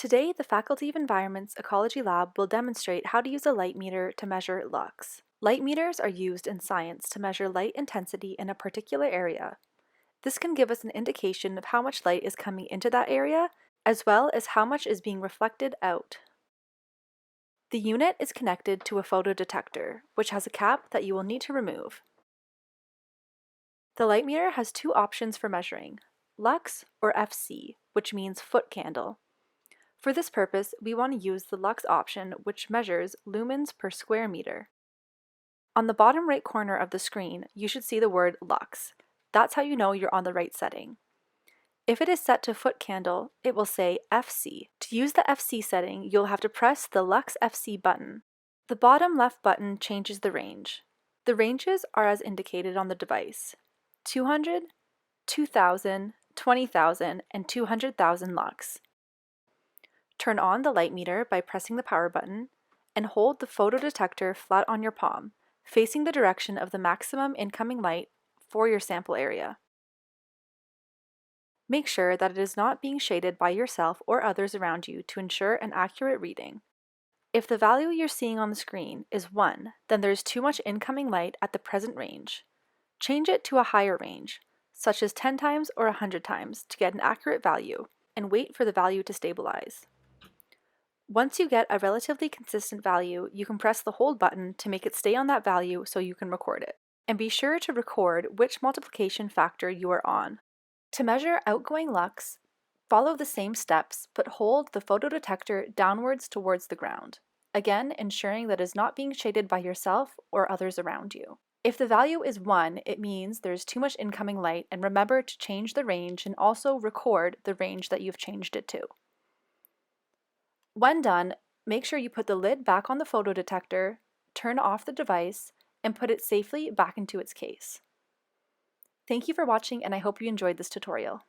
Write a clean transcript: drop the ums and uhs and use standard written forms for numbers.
Today, the Faculty of Environment's Ecology Lab will demonstrate how to use a light meter to measure lux. Light meters are used in science to measure light intensity in a particular area. This can give us an indication of how much light is coming into that area, as well as how much is being reflected out. The unit is connected to a photodetector, which has a cap that you will need to remove. The light meter has two options for measuring, lux or FC, which means foot candle. For this purpose, we want to use the lux option, which measures lumens per square meter. On the bottom right corner of the screen, you should see the word lux. That's how you know you're on the right setting. If it is set to foot candle, it will say FC. To use the FC setting, you'll have to press the Lux FC button. The bottom left button changes the range. The ranges are as indicated on the device: 200, 2000, 20,000, and 200,000 lux. Turn on the light meter by pressing the power button, and hold the photodetector flat on your palm, facing the direction of the maximum incoming light for your sample area. Make sure that it is not being shaded by yourself or others around you to ensure an accurate reading. If the value you're seeing on the screen is 1, then there is too much incoming light at the present range. Change it to a higher range, such as 10 times or 100 times, to get an accurate value, and wait for the value to stabilize. Once you get a relatively consistent value, you can press the hold button to make it stay on that value so you can record it. And be sure to record which multiplication factor you are on. To measure outgoing lux, follow the same steps, but hold the photodetector downwards towards the ground, again ensuring that it is not being shaded by yourself or others around you. If the value is 1, it means there's too much incoming light, and remember to change the range and also record the range that you've changed it to. When done, make sure you put the lid back on the photodetector, turn off the device, and put it safely back into its case. Thank you for watching, and I hope you enjoyed this tutorial.